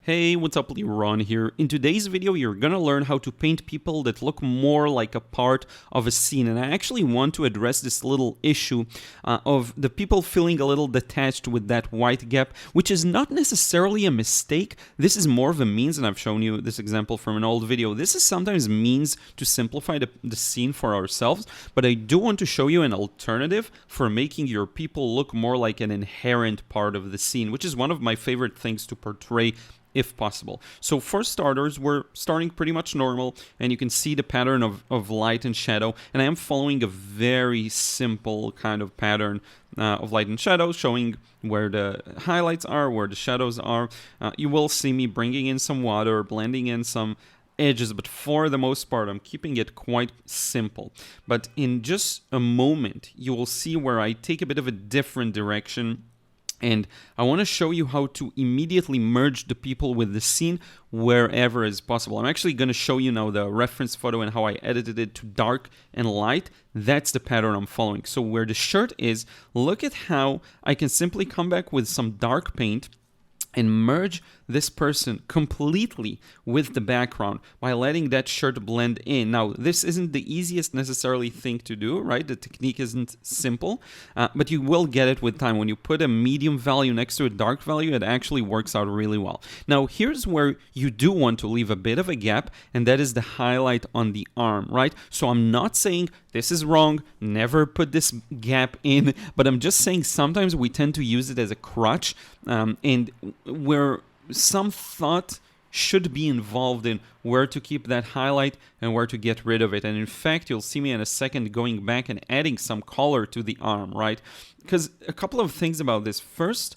Hey, what's up, Liron here. In today's video, you're gonna learn how to paint people that look more like a part of a scene. And I actually want to address this little issue of the people feeling a little detached with that white gap, which is not necessarily a mistake. This is more of a means, and I've shown you this example from an old video. This is sometimes means to simplify the scene for ourselves, but I do want to show you an alternative for making your people look more like an inherent part of the scene, which is one of my favorite things to portray if possible. So for starters, we're starting pretty much normal, and you can see the pattern of light and shadow, and I am following a very simple kind of pattern of light and shadow, showing where the highlights are, where the shadows are. You will see me bringing in some water, blending in some edges, but for the most part I'm keeping it quite simple. But in just a moment you will see where I take a bit of a different direction, and I want to show you how to immediately merge the people with the scene wherever is possible. I'm actually going to show you now the reference photo and how I edited it to dark and light. That's the pattern I'm following. So where the shirt is, look at how I can simply come back with some dark paint and merge this person completely with the background by letting that shirt blend in. Now, this isn't the easiest necessarily thing to do, right? The technique isn't simple, but you will get it with time. When you put a medium value next to a dark value, it actually works out really well. Now, here's where you do want to leave a bit of a gap, and that is the highlight on the arm, right? So I'm not saying this is wrong, never put this gap in, but I'm just saying sometimes we tend to use it as a crutch, and where some thought should be involved in where to keep that highlight and where to get rid of it. And in fact, you'll see me in a second going back and adding some color to the arm, right? Because a couple of things about this. First,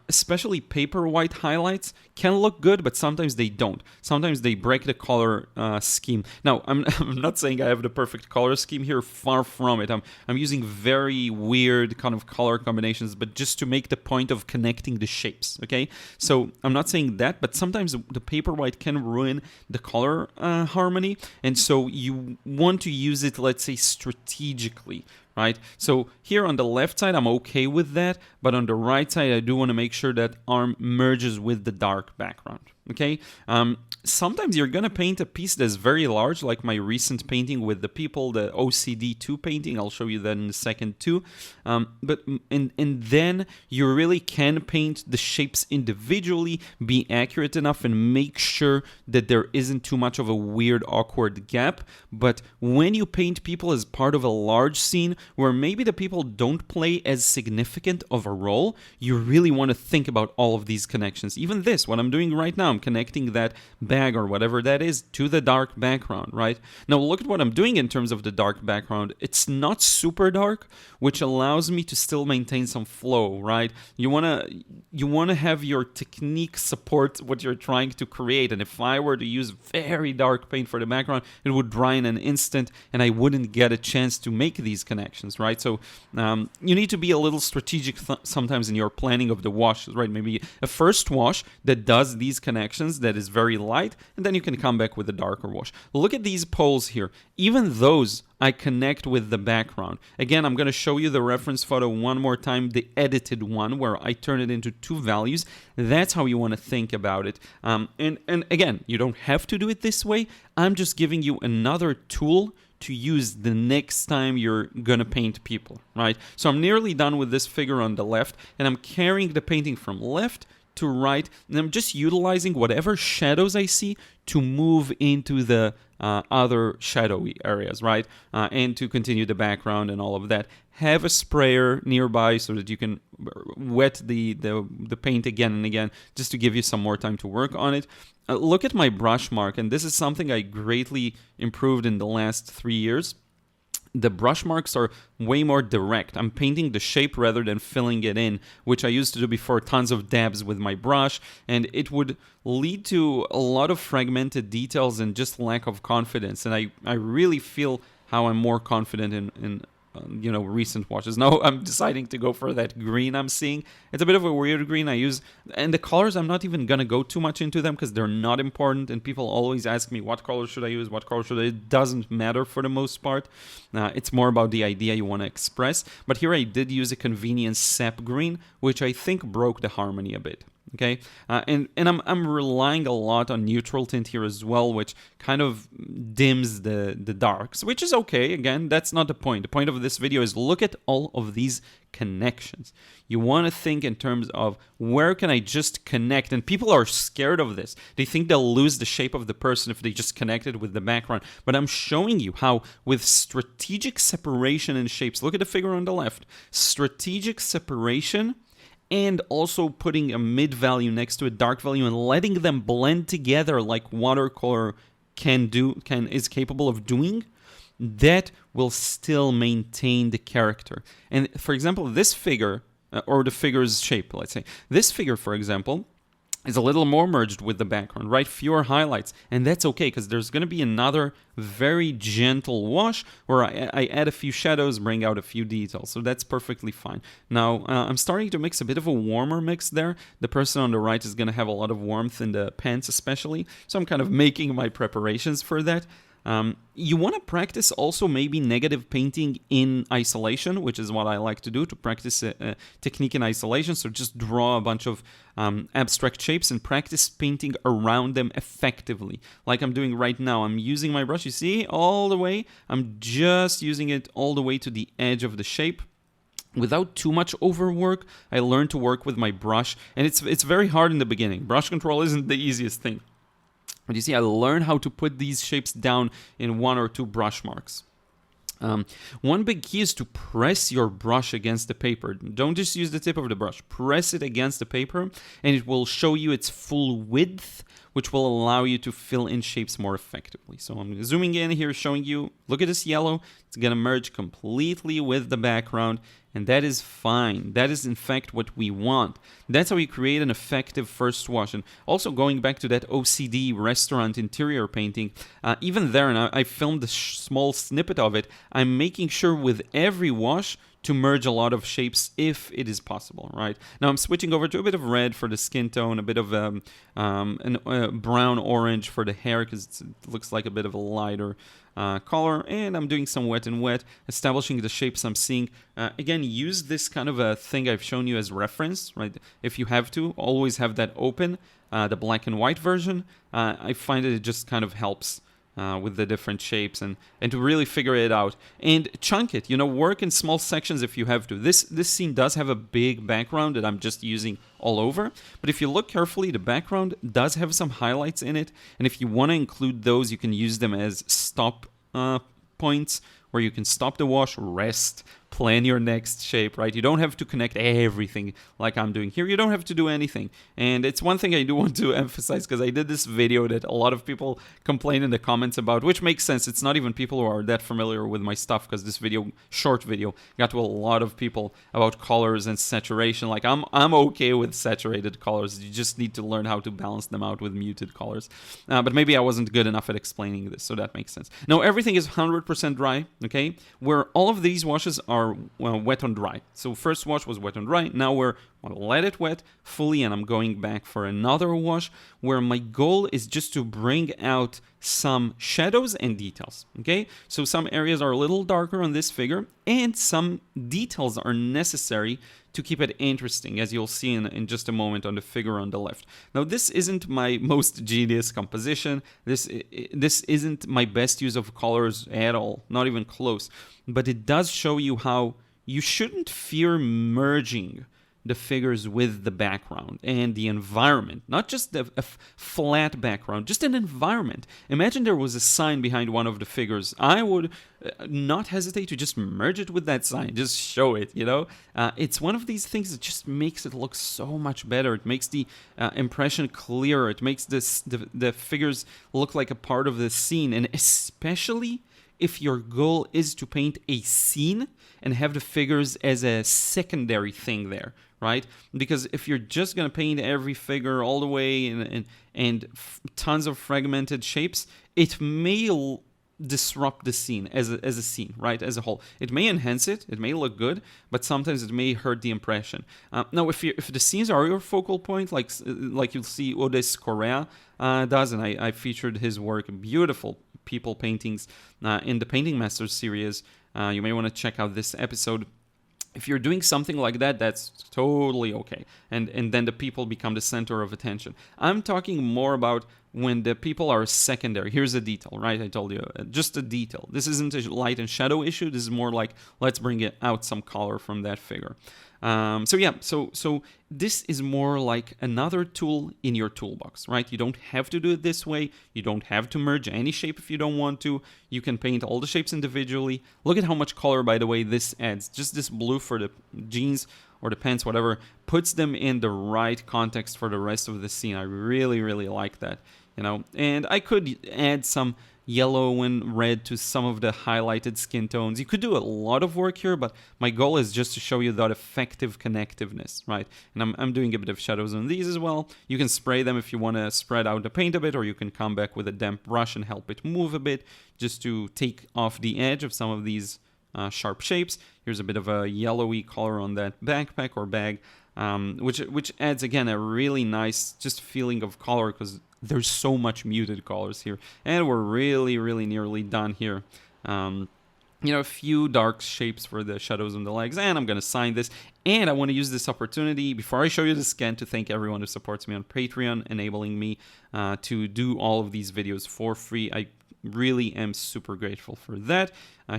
especially paper white highlights can look good, but sometimes they don't. Sometimes they break the color scheme. Now, I'm not saying I have the perfect color scheme here, far from it. I'm using very weird kind of color combinations, but just to make the point of connecting the shapes, okay? So I'm not saying that, but sometimes the paper white can ruin the color harmony, and so you want to use it, let's say, strategically, right? So here on the left side, I'm okay with that, but on the right side, I do want to make sure that arm merges with the dark background, okay? Sometimes you're going to paint a piece that's very large, like my recent painting with the people, the OCD2 painting. I'll show you that in a second too. But then you really can paint the shapes individually, be accurate enough, and make sure that there isn't too much of a weird, awkward gap. But when you paint people as part of a large scene where maybe the people don't play as significant of a role, you really want to think about all of these connections. Even this, what I'm doing right now, I'm connecting that bag or whatever that is to the dark background, right? Now look at what I'm doing in terms of the dark background. It's not super dark, which allows me to still maintain some flow, right? You wanna have your technique support what you're trying to create. And if I were to use very dark paint for the background, it would dry in an instant and I wouldn't get a chance to make these connections, right? So you need to be a little strategic sometimes in your planning of the washes, right? Maybe a first wash that does these connections that is very light, and then you can come back with a darker wash. Look at these poles here. Even those I connect with the background. Again, I'm going to show you the reference photo one more time, the edited one, where I turn it into two values. That's how you want to think about it. And again, you don't have to do it this way. I'm just giving you another tool to use the next time you're gonna paint people, right? So I'm nearly done with this figure on the left, and I'm carrying the painting from left to right, and I'm just utilizing whatever shadows I see to move into the other shadowy areas, right? And to continue the background and all of that. Have a sprayer nearby so that you can wet the paint again and again, just to give you some more time to work on it. Look at my brush mark, and this is something I greatly improved in the last 3 years. The brush marks are way more direct. I'm painting the shape rather than filling it in, which I used to do before, tons of dabs with my brush, and it would lead to a lot of fragmented details and just lack of confidence. And I really feel how I'm more confident in recent washes. Now I'm deciding to go for that green I'm seeing. It's a bit of a weird green I use, and the colors, I'm not even gonna go too much into them because they're not important, and people always ask me what color should I use, what color should I. It doesn't matter for the most part. It's more about the idea you want to express. But here I did use a convenience sap green, which I think broke the harmony a bit. Okay, and I'm relying a lot on neutral tint here as well, which kind of dims the darks, which is okay. Again, that's not the point. The point of this video is look at all of these connections. You want to think in terms of where can I just connect, and people are scared of this. They think they'll lose the shape of the person if they just connect it with the background. But I'm showing you how with strategic separation in shapes, look at the figure on the left, strategic separation, and also putting a mid value next to a dark value and letting them blend together like watercolor is capable of doing, that will still maintain the character. And for example, this figure, or the figure's shape, let's say, this figure, for example, is a little more merged with the background, right? Fewer highlights. And that's okay, because there's going to be another very gentle wash where I add a few shadows, bring out a few details. So that's perfectly fine. Now, I'm starting to mix a bit of a warmer mix there. The person on the right is going to have a lot of warmth in the pants especially. So I'm kind of making my preparations for that. You want to practice also maybe negative painting in isolation, which is what I like to do, to practice a technique in isolation. So just draw a bunch of abstract shapes and practice painting around them effectively. Like I'm doing right now. I'm using my brush, you see, all the way. I'm just using it all the way to the edge of the shape. Without too much overwork, I learned to work with my brush. And it's very hard in the beginning. Brush control isn't the easiest thing. But you see, I learned how to put these shapes down in 1 or 2 brush marks. One big key is to press your brush against the paper. Don't just use the tip of the brush. Press it against the paper, and it will show you its full width, which will allow you to fill in shapes more effectively. So I'm zooming in here, showing you, look at this yellow. It's going to merge completely with the background, and that is fine. That is, in fact, what we want. That's how you create an effective first wash. And also going back to that OCD restaurant interior painting, even there, and I filmed a small snippet of it, I'm making sure with every wash to merge a lot of shapes if it is possible, right? Now I'm switching over to a bit of red for the skin tone, a bit of brown-orange for the hair because it looks like a bit of a lighter color, and I'm doing some wet and wet, establishing the shapes I'm seeing. Again, use this kind of a thing I've shown you as reference, right? If you have to, always have that open, the black and white version. I find that it just kind of helps with the different shapes and to really figure it out and chunk it, work in small sections if you have to. This scene does have a big background that I'm just using all over, but if you look carefully, the background does have some highlights in it, and if you want to include those, you can use them as stop points where you can stop the wash, rest, plan your next shape, right? You don't have to connect everything like I'm doing here. You don't have to do anything. And it's one thing I do want to emphasize, because I did this video that a lot of people complain in the comments about, which makes sense. It's not even people who are that familiar with my stuff, because this short video, got to a lot of people about colors and saturation. Like I'm okay with saturated colors. You just need to learn how to balance them out with muted colors. But maybe I wasn't good enough at explaining this, so that makes sense. Now everything is 100% dry, okay? Where all of these washes are wet on dry. So first wash was wet on dry. Now we're going to let it wet fully, and I'm going back for another wash where my goal is just to bring out some shadows and details. Okay, so some areas are a little darker on this figure, and some details are necessary to keep it interesting, as you'll see in just a moment on the figure on the left. Now, this isn't my most genius composition. This isn't my best use of colors at all, not even close. But it does show you how you shouldn't fear merging the figures with the background and the environment, not just a flat background, just an environment. Imagine there was a sign behind one of the figures. I would not hesitate to just merge it with that sign, just show it, It's one of these things that just makes it look so much better. It makes the impression clearer. It makes the figures look like a part of the scene, and especially if your goal is to paint a scene and have the figures as a secondary thing there, right? Because if you're just going to paint every figure all the way and tons of fragmented shapes, it may disrupt the scene as a scene, right? As a whole. It may enhance it, it may look good, but sometimes it may hurt the impression. Now, if the scenes are your focal point, like you'll see Odes Correa does, and I featured his work, beautiful people paintings in the Painting Masters series. You may want to check out this episode. If you're doing something like that, that's totally okay. And then the people become the center of attention. I'm talking more about when the people are secondary. Here's a detail, right? I told you, just a detail. This isn't a light and shadow issue. This is more like, let's bring out some color from that figure. So this is more like another tool in your toolbox, right? You don't have to do it this way. You don't have to merge any shape if you don't want to. You can paint all the shapes individually. Look at how much color, by the way, this adds. Just this blue for the jeans or the pants, whatever, puts them in the right context for the rest of the scene. I really, really like that, you know. And I could add some yellow and red to some of the highlighted skin tones. You could do a lot of work here, but my goal is just to show you that effective connectiveness, right? And I'm doing a bit of shadows on these as well. You can spray them if you want to spread out the paint a bit, or you can come back with a damp brush and help it move a bit, just to take off the edge of some of these sharp shapes. Here's a bit of a yellowy color on that backpack or bag, which adds, again, a really nice just feeling of color, because there's so much muted colors here. And we're really, really nearly done here. You know, a few dark shapes for the shadows on the legs, and I'm going to sign this. And I want to use this opportunity, before I show you the scan, to thank everyone who supports me on Patreon, enabling me to do all of these videos for free. I really am super grateful for that.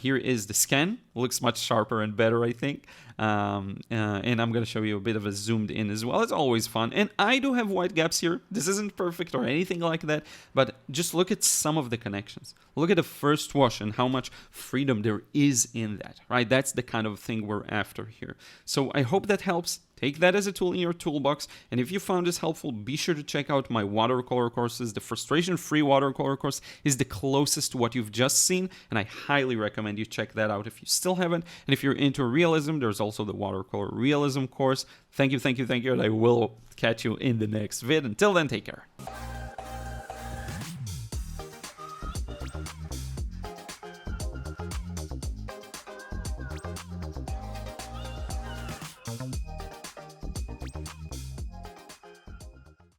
Here is the scan. Looks much sharper and better, I think. And I'm going to show you a bit of a zoomed in as well. It's always fun. And I do have white gaps here. This isn't perfect or anything like that, but just look at some of the connections. Look at the first wash and how much freedom there is in that, right? That's the kind of thing we're after here. So I hope that helps. Take that as a tool in your toolbox, and if you found this helpful, be sure to check out my watercolor courses. The frustration-free watercolor course is the closest to what you've just seen, and I highly recommend you check that out if you still haven't. And if you're into realism, there's also the watercolor realism course. Thank you, and I will catch you in the next vid. Until then, take care.